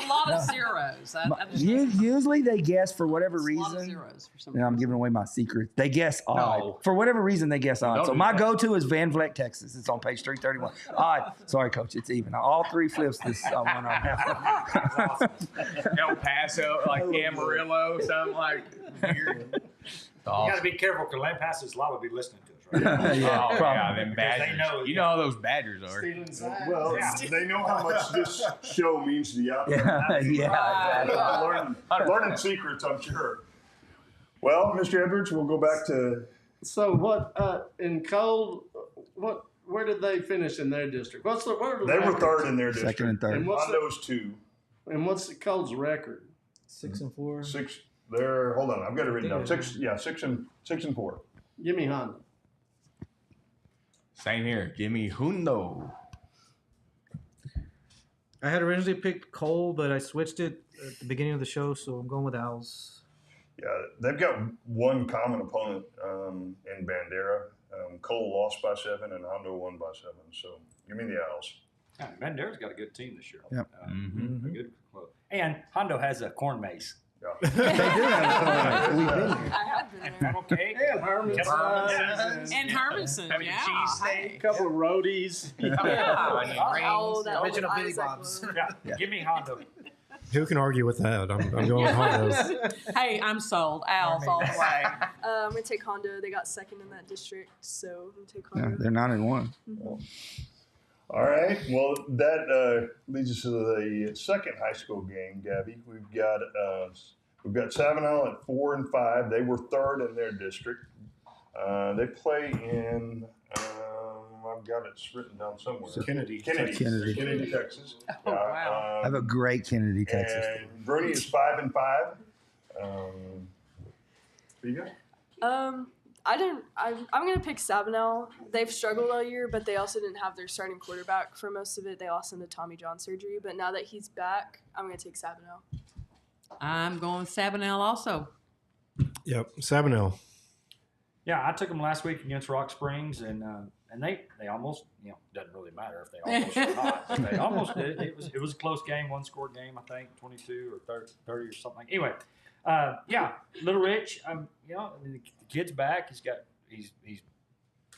lot of zeros. Usually they guess for whatever a lot of reason. zeros for some And I'm giving away my secret. They guess odd. For whatever reason, they guess odd. Don't So do my that. go-to is Van Vleck, Texas. It's on page 331. Odd. Sorry, Coach. It's even. All 3 flips this one on. El Paso, like Amarillo, something like weird. You got to be careful because Land Passes Law will be listening to us, right? Yeah, them Because Badgers. they know- you know how those Badgers are. Well, they know how much this show means to the outside. Learning secrets, I'm sure. Well, Mr. Edwards, we'll go back to. So what in Cole? Where did they finish in their district? What are the They were records? third in their district. Second and third. And what's Hondo's 2. And what's the Cole's record? 6-4. 6. They're hold on. I've got it written down. 6. Yeah, 6 and 4. Give me Honda. Same here. Give me Hundo. I had originally picked Cole, but I switched it at the beginning of the show, so I'm going with Owls. Yeah, they've got one common opponent in Bandera. Cole lost by 7 and Hondo won by 7. So give me the Owls. Bandera's got a good team this year. Yep. A good club. And Hondo has a corn maze. Yeah. They do have We've been here. I have been And there. funnel cake. And Hermanson. And Hermanson, I mean, yeah. cheesesteak. A couple of roadies. Oh, that Original was Billy Isaac Bob's. Love. Yeah. Give me Hondo. Who can argue with that? I'm going with Hondos. Hey, I'm sold. Owls all the way. I'm going to take Hondo. They got second in that district, so I'm going to take Yeah, Hondo. they're 9-1. All right. Well, that leads us to the second high school game, Gabby. We've got Savannah at 4 and 5. They were third in their district. They play in. I've got it written down somewhere. Kennedy, Texas. Oh, wow. I have a great Kennedy, Texas. And Bruni is 5 and 5. Who you got? I'm gonna pick Sabanel. They've struggled all year, but they also didn't have their starting quarterback for most of it. They lost him to Tommy John surgery, but now that he's back, I'm gonna take Sabanel. I'm going Sabanel also. Yep, Sabanel. Yeah, I took them last week against Rock Springs, and they almost, doesn't really matter if they almost or not, but they almost did. It was a close game, one-score game, I think, 22 or 30 or something. Anyway, Little Rich, the kid's back. He's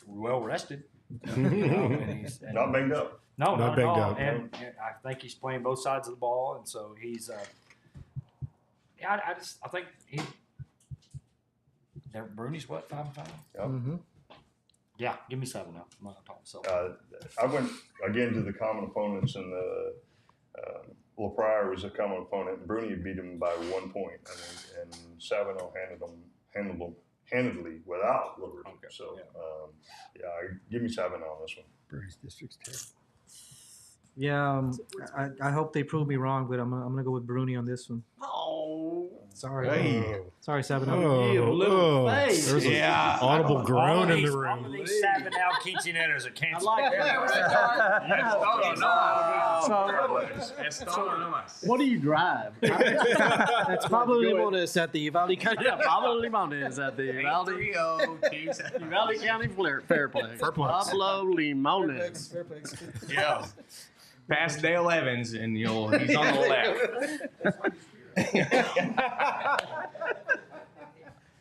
well rested. And Not banged up. No, Not not banged at all. up. And I think he's playing both sides of the ball, and so he's. I think he. Bruni's what, 5-5? Yep. Mm-hmm. Yeah, give me 7 now. I'm not talking so. I went again to the common opponents, and the LaPrire was a common opponent, and Bruni beat him by 1 point, and Sabanel handled them handedly without Liberty. Okay. So, give me Sabanel on this one. Bruni's district's terrible. Yeah, I hope they prove me wrong, but I'm gonna go with Bruni on this one. Oh, Sorry, Hey. sorry, Sabanel. give a little face. There's an audible groan in the room. Sabanel Quinceañeras are I canceled. like So, What do you drive? That's Pablo Limones at the Uvalde County. Yeah, Pablo Limones at the Uvalde County Fairplex. Pablo Limones. Yeah. Past Dale Evans, and he's on the left.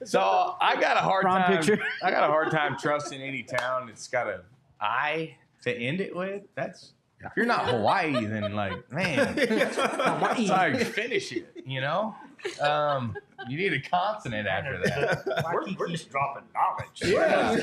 So I got a hard Prom time. picture. I got a hard time trusting any town that's got an I to end it with. If you're not Hawaii, then man, that's how you finish it. You need a consonant after that. we're just dropping knowledge. Yeah.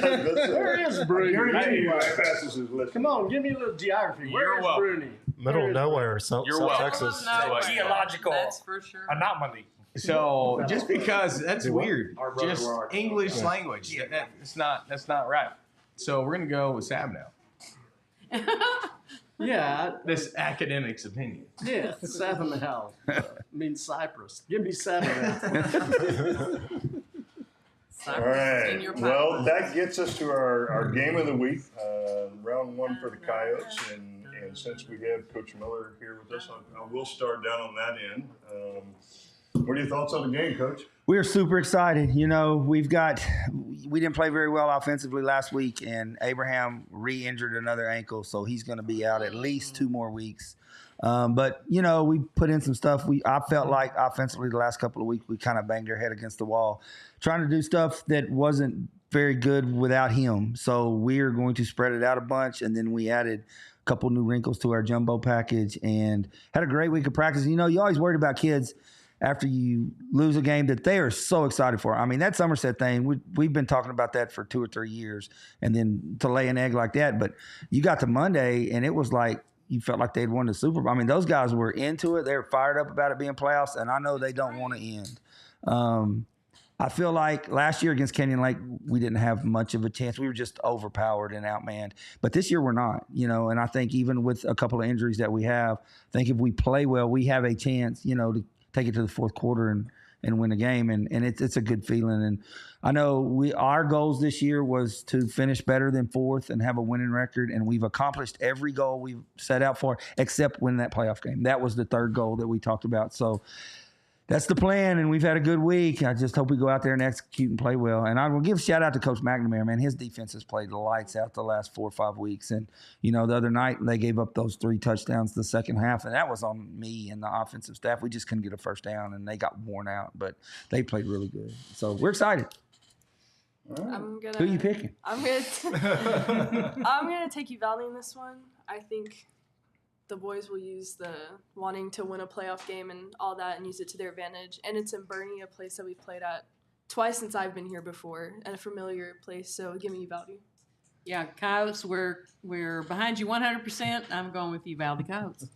Where is Bruni? Passes his list. Come on, give me a little geography. Where You're is welcome. Bruni? Middle of nowhere, South welcome. Texas. Geological That's for sure. anomaly. So just because that's weird, Our brother just Rock. English language. That's not right. So we're gonna go with Sabanel. Yeah, This academic's opinion. yeah, Sabanel means Cyprus. Give me Sabanel. All right. Well, that gets us to our game of the week, round one for the Coyotes. And since we have Coach Miller here with us, I will start down on that end. What are your thoughts on the game, Coach? We're super excited. We didn't play very well offensively last week, and Abraham re-injured another ankle, so he's going to be out at least 2 more weeks. But we put in some stuff. I felt like offensively the last couple of weeks we kind of banged our head against the wall, trying to do stuff that wasn't very good without him. So we are going to spread it out a bunch, and then we added a couple new wrinkles to our jumbo package and had a great week of practice. You always worried about kids after you lose a game that they are so excited for. I mean, that Somerset thing, we've been talking about that for 2 or 3 years, and then to lay an egg like that. But you got to Monday, and it was like you felt like they'd won the Super Bowl. I mean, those guys were into it. They were fired up about it being playoffs, and I know they don't want to end. I feel like last year against Canyon Lake, we didn't have much of a chance. We were just overpowered and outmanned. But this year we're not, and I think even with a couple of injuries that we have, I think if we play well, we have a chance, to take it to the fourth quarter and win a game. And it's a good feeling. And I know our goals this year was to finish better than fourth and have a winning record. And we've accomplished every goal we've set out for, except win that playoff game. That was the third goal that we talked about. So that's the plan, and we've had a good week. I just hope we go out there and execute and play well. And I will give a shout-out to Coach McNamara, man. His defense has played the lights out the last 4 or 5 weeks. And, the other night they gave up those 3 touchdowns the second half, and that was on me and the offensive staff. We just couldn't get a first down, and they got worn out. But they played really good. So we're excited. Who are you picking? I'm gonna take Uvalde in this one. I think the boys will use the wanting to win a playoff game and all that and use it to their advantage. And it's in Bernie, a place that we've played at twice since I've been here before, and a familiar place. So give me Uvalde. Yeah, Coyotes, we're behind you 100%. I'm going with Uvalde Coyotes.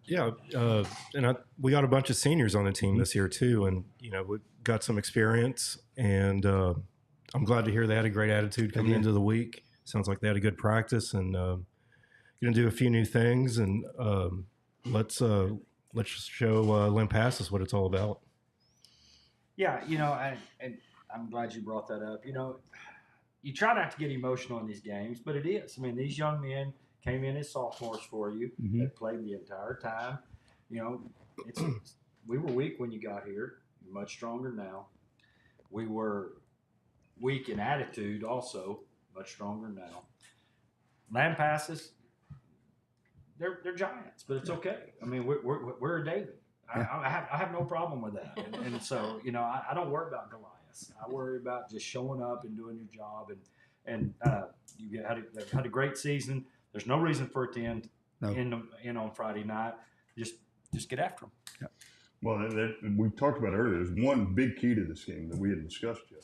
Yeah, and we got a bunch of seniors on the team this year too, and we got some experience, and I'm glad to hear they had a great attitude coming into the week. Sounds like they had a good practice, and going to do a few new things, and let's show Limpassus what it's all about. Yeah, you know, and I'm glad you brought that up. You know, you try not to get emotional in these games, but it is. I mean, these young men came in as sophomores for you. Mhm. They played the entire time. You know, we were weak when you got here. You're much stronger now. We were weak in attitude also, much stronger now. Land passes, they're giants, but it's okay. I mean, we're a David. I have no problem with that. And so, you know, I don't worry about Goliath. I worry about just showing up and doing your job. And you had a great season. There's no reason for it to end on Friday night. Just get after them. Yeah. Well, we talked about earlier. There's one big key to this game that we hadn't discussed yet.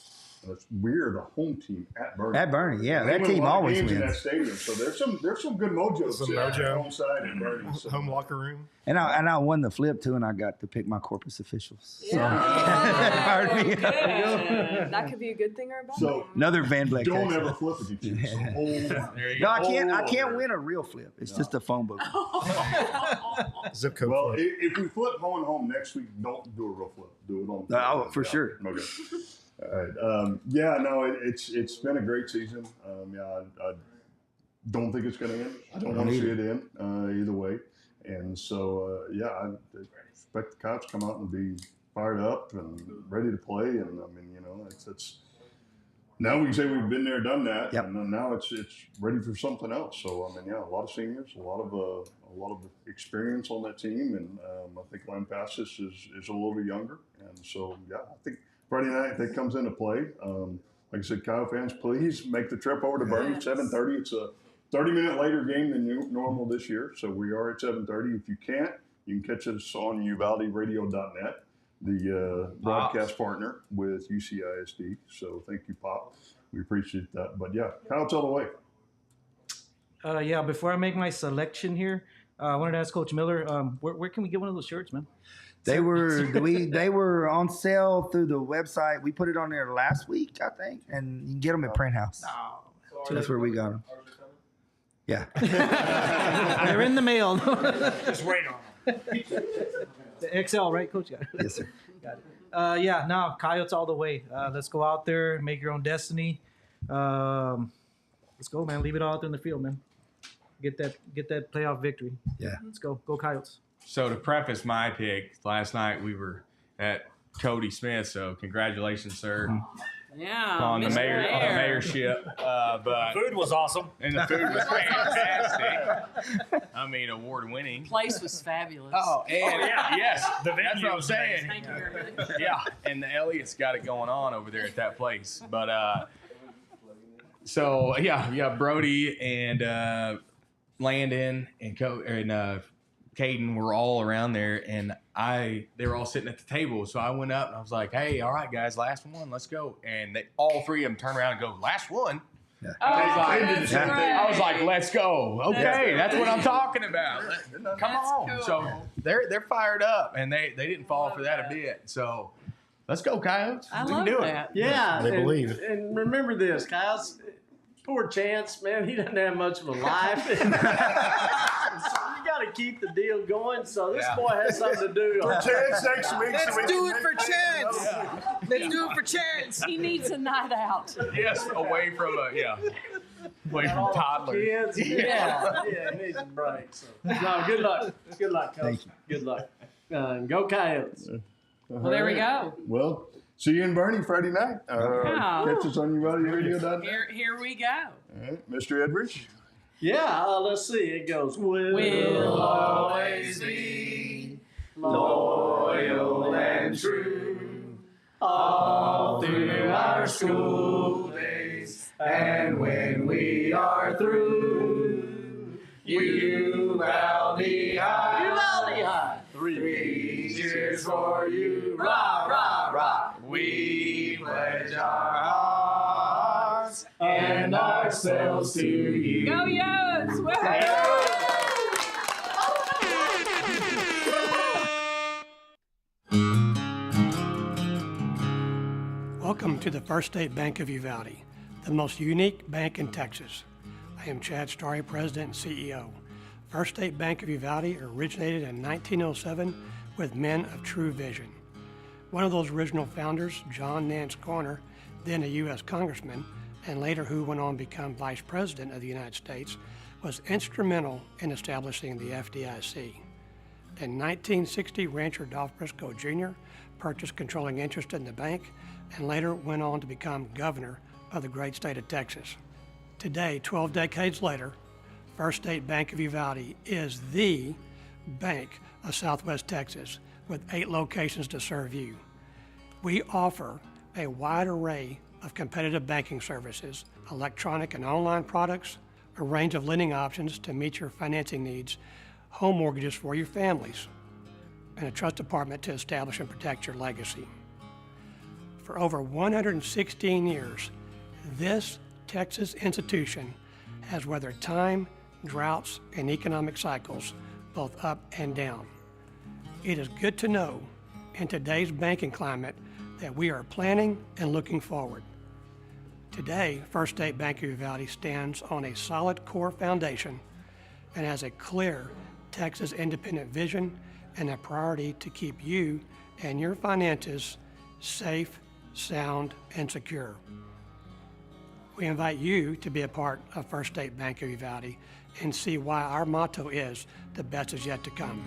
We're the home team at Bernie. At Bernie, yeah, They that win a team lot of always games in wins. that stadium. So there's some good mojo. Some sitting on the mojo. home side at Bernie. So. Home locker room. And I won the flip too, and I got to pick my corpus officials. So. Yeah. That could be a good thing or a bad So thing. Another Van Black. don't Texas. ever flip it, you choose. There you No, go. I can't win a real flip. It's just a phone book. Zip code. Well, flip. if we flip home next week, don't do a real flip. Do it on. Oh, for sure. Okay. All right. Yeah. No. It's been a great season. I don't think it's going to end. I don't want to see it end either way. And so I expect the Cops to come out and be fired up and ready to play. And I mean, you know, it's now we can say we've been there, done that, Yep. and then now it's ready for something else. So I mean, yeah, a lot of seniors, a lot of experience on that team, and I think Lampasas is a little bit younger, and so yeah, I think Friday night that comes into play. Like I said, Kyle fans, please make the trip over to Bernie. 7:30. It's a 30-minute later game than normal this year, so we are at 7:30. If you can't, you can catch us on UvaldeRadio.net. The broadcast partner with UCISD. So thank you, Pop. We appreciate that. But yeah, Kyle, tell the way. Yeah, before I make my selection here, I wanted to ask Coach Miller, where can we get one of those shirts, man? They were on sale through the website. We put it on there last week, I think, and you can get them at Print House. So that's where we got them. Yeah. They're in the mail. Just wait on them. The XL, right, Coach? Got it. Yes, sir. Got it. Yeah, no, Coyotes all the way. Let's go out there, make your own destiny. Let's go, man. Leave it all out there in the field, man. Get that playoff victory. Yeah. Let's go. Go Coyotes. So to preface my pick, last night we were at Cody Smith, so congratulations, sir, Yeah. on the Mr. mayorship. But Food was awesome. and the food was fantastic. I mean, award winning. Place was fabulous. Yes, The that's venue what I'm was saying. Thank you very much. Yeah, and the Elliott's got it going on over there at that place. But so yeah, Brody and Landon and Caden were all around there, and they were all sitting at the table. So I went up and I was like, "Hey, all right, guys, last one, let's go." And all three of them turned around and go, "Last one." Oh, I that's great. I was like, "Let's go." Okay, that's what I'm talking about. Come That's on. cool. So they're fired up, and they didn't fall for that a bit. So let's go, Coyotes. I We love can do that. Yeah, They and, believe. And remember this, Kyle. Poor Chance, man. He doesn't have much of a life. So you got to keep the deal going. So this boy has something to do. Chance next week. Let's do it for Chance. Let's do it for Chance. He needs a night out. it. Yes, away from away from toddlers. Kids. Yeah, he needs a break. So. No, good luck. Good luck, Coach. Thank you. Good luck. Go Coyotes. Well, there we go. Well, see you in Bernie Friday night. Wow. Catch us on UvaldeRadio.net. Here we go. All right, Mr. Edwards. Yeah, let's see. It goes. We'll always be loyal and true all through our school days. And when we are through, Uvalde High. Uvalde High. 3 cheers for you. Rah, rah, rah. We pledge our hearts and ourselves to you. go Yotes! Woohoo! Welcome to the First State Bank of Uvalde, the most unique bank in Texas. I am Chad Starry, President and CEO. First State Bank of Uvalde originated in 1907 with men of true vision. One of those original founders, John Nance Garner, then a U.S. congressman, and later who went on to become Vice President of the United States, was instrumental in establishing the FDIC. In 1960, rancher Dolph Briscoe Jr. purchased controlling interest in the bank and later went on to become governor of the great state of Texas. Today, 12 decades later, First State Bank of Uvalde is the bank of Southwest Texas with 8 locations to serve you. We offer a wide array of competitive banking services, electronic and online products, a range of lending options to meet your financing needs, home mortgages for your families, and a trust department to establish and protect your legacy. For over 116 years, this Texas institution has weathered time, droughts, and economic cycles, both up and down. It is good to know in today's banking climate that we are planning and looking forward. Today, First State Bank of Uvalde stands on a solid core foundation and has a clear Texas independent vision and a priority to keep you and your finances safe, sound, and secure. We invite you to be a part of First State Bank of Uvalde and see why our motto is the best is yet to come.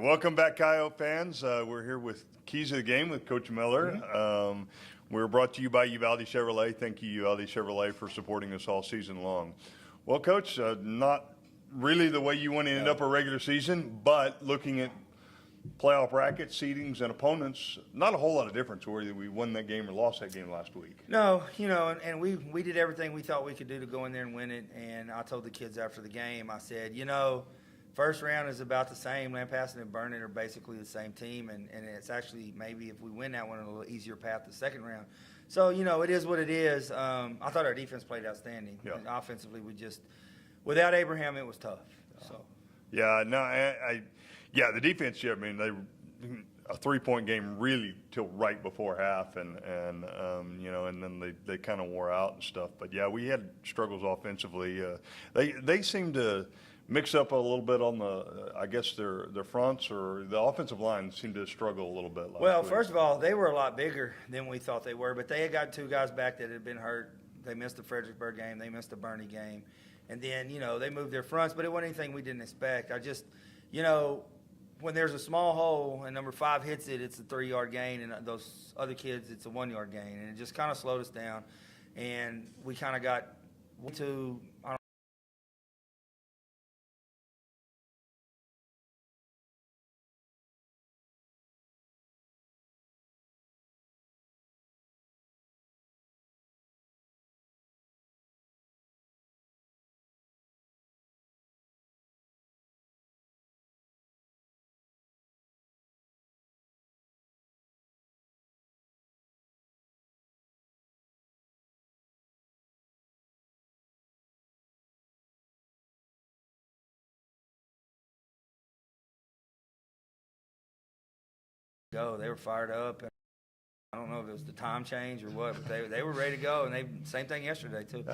Welcome back, Coyote fans. We're here with Keys of the Game with Coach Miller. We're brought to you by Uvalde Chevrolet. Thank you, Uvalde Chevrolet, for supporting us all season long. Well, Coach, not really the way you want to end up a regular season, but looking at playoff bracket seedings and opponents, not a whole lot of difference whether we won that game or lost that game last week. No, and we did everything we thought we could do to go in there and win it. And I told the kids after the game, I said, first round is about the same. Lampaston and Vernon are basically the same team, and it's actually maybe if we win that one, a little easier path the second round. So, it is what it is. I thought our defense played outstanding. Yeah. And offensively, without Abraham, it was tough. So. Yeah, no, the defense, a 3-point game really till right before half, and then they kind of wore out and stuff. But yeah, we had struggles offensively. They seemed to mix up a little bit on their fronts, or the offensive line seemed to struggle a little bit last week. First of all, they were a lot bigger than we thought they were, but they had got 2 guys back that had been hurt. They missed the Fredericksburg game. They missed the Bernie game. And then, they moved their fronts, but it wasn't anything we didn't expect. I just, when there's a small hole and number 5 hits it, it's a 3-yard gain, and those other kids, it's a 1-yard gain. And it just kind of slowed us down. And we kind of got to – go. They were fired up. And I don't know if it was the time change or what, but they were ready to go, and same thing yesterday too.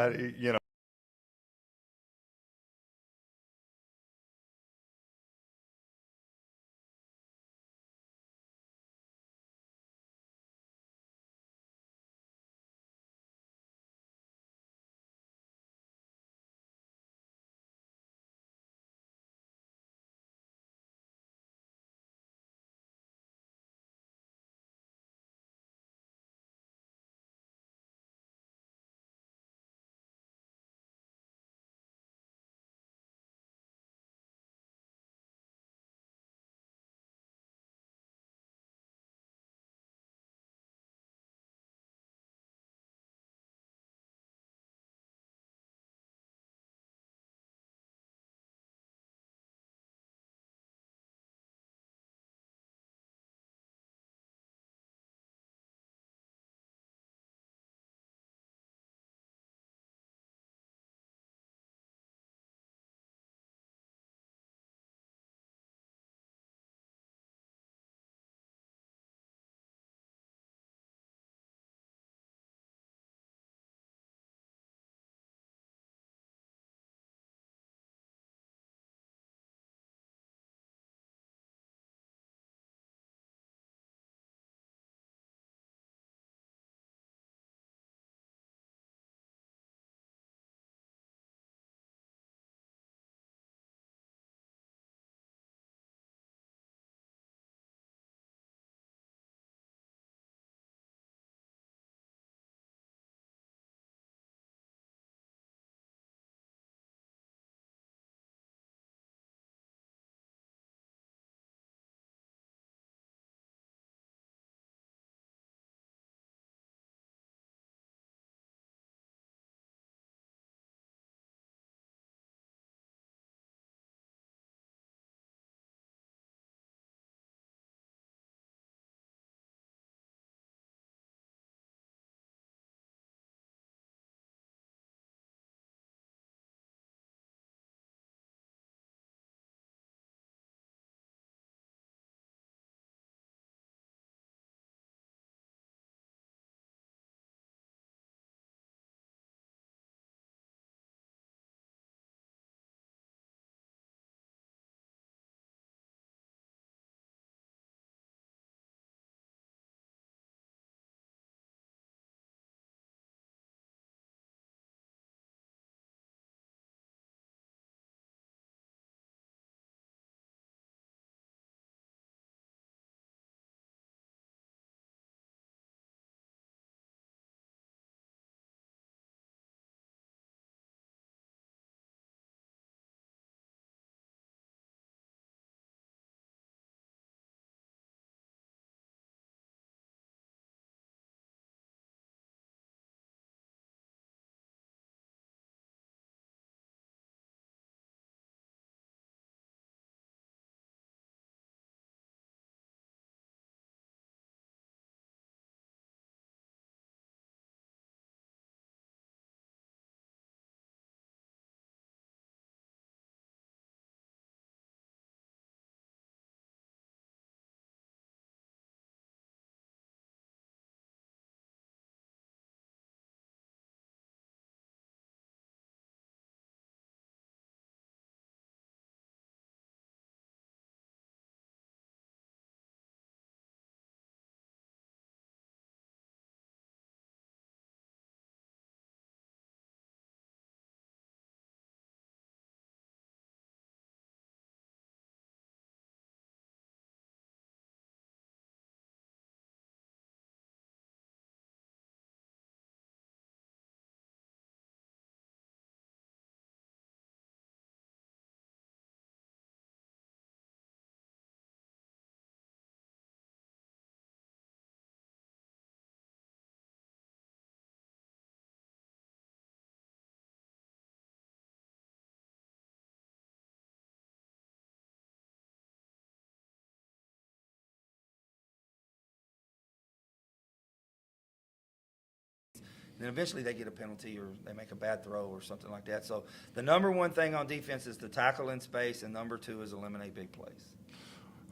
Then eventually they get a penalty or they make a bad throw or something like that. So the number one thing on defense is to tackle in space, and number two is eliminate big plays.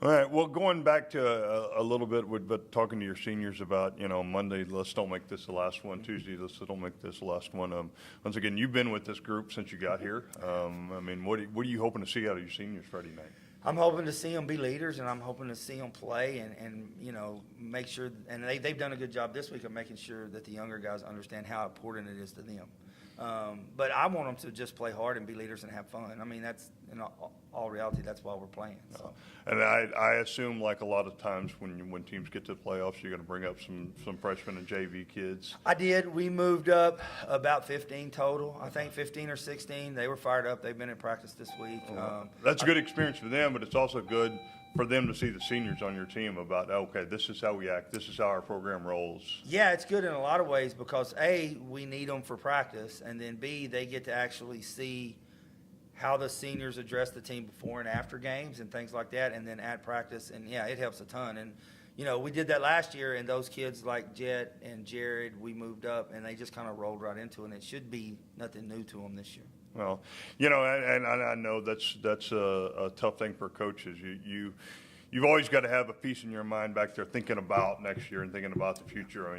All right. Well, going back to a little bit, but talking to your seniors about, Monday, let's don't make this the last one. Tuesday, let's don't make this the last one. Once again, you've been with this group since you got here. What are you hoping to see out of your seniors Friday night? I'm hoping to see them be leaders, and I'm hoping to see them play and make sure. And they've done a good job this week of making sure that the younger guys understand how important it is to them. But I want them to just play hard and be leaders and have fun. That's in all reality. That's why we're playing. So. And I assume, like a lot of times when teams get to the playoffs, you're going to bring up some freshmen and JV kids. I did. We moved up about 15 total. I think 15 or 16. They were fired up. They've been in practice this week. That's a good experience for them, but it's also good for them to see the seniors on your team about, okay, this is how we act. This is how our program rolls. Yeah, it's good in a lot of ways because, A, we need them for practice, and then, B, they get to actually see how the seniors address the team before and after games and things like that, and then at practice. And, yeah, it helps a ton. And, we did that last year, and those kids like Jet and Jared, we moved up, and they just kind of rolled right into it. And it should be nothing new to them this year. Well, and I know that's a tough thing for coaches. You've always got to have a piece in your mind back there thinking about next year and thinking about the future.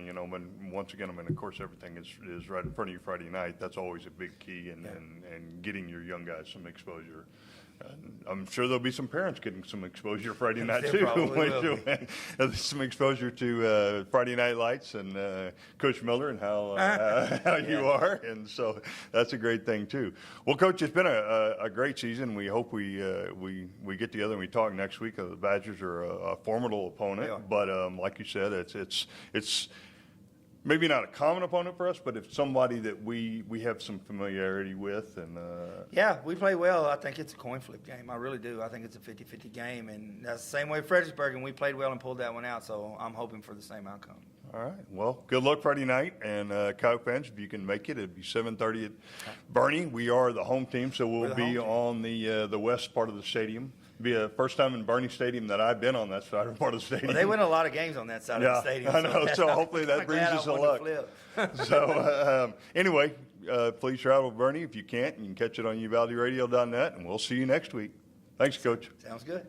Once again, of course, everything is right in front of you Friday night. That's always a big key, and getting your young guys some exposure. I'm sure there'll be some parents getting some exposure Friday night too. Some exposure to Friday Night Lights and Coach Miller and how you are, and so that's a great thing too. Well, Coach, it's been a great season. We hope we get together and we talk next week. The Badgers are a formidable opponent, but like you said, it's maybe not a common opponent for us, but if somebody that we have some familiarity with. And yeah, we play well. I think it's a coin flip game. I really do. I think it's a 50-50 game, and that's the same way Fredericksburg, and we played well and pulled that one out, so I'm hoping for the same outcome. All right. Well, good luck Friday night, and Coyote fans, if you can make it, it'll be 7:30 at Bernie. We are the home team, so we'll be on the west part of the stadium. It'll be the first time in Bernie Stadium that I've been on that side of part of the stadium. Well, they win a lot of games on that side of the stadium. I know. So hopefully that brings us a luck. So anyway, please travel to Bernie if you can't. You can catch it on uvaldyradio.net, and we'll see you next week. Thanks, Coach. Sounds good.